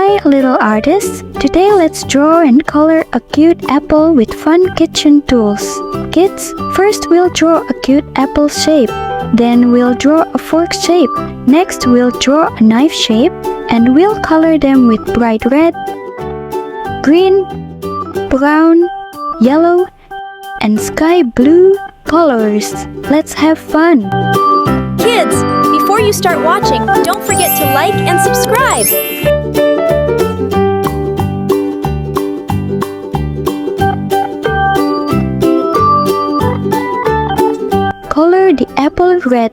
Hi, little artists! Today let's draw and color a cute apple with fun kitchen tools. Kids, first we'll draw a cute apple shape. Then we'll draw a fork shape. Next we'll draw a knife shape. And we'll color them with bright red, green, brown, yellow, and sky blue colors. Let's have fun! Kids, before you start watching, don't forget to like and subscribe! Color the apple red.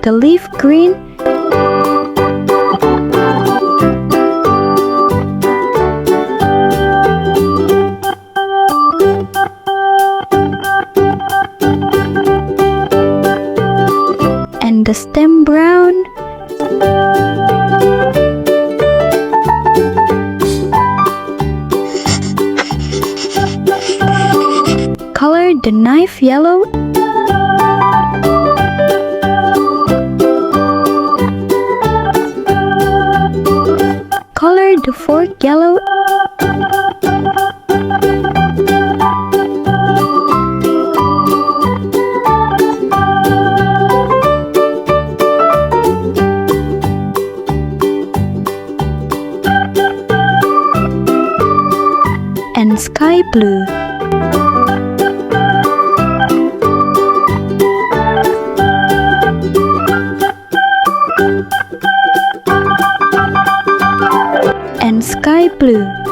The leaf green, and the stem brown, color the knife yellow, color the fork yellow, and sky blue. And sky blue.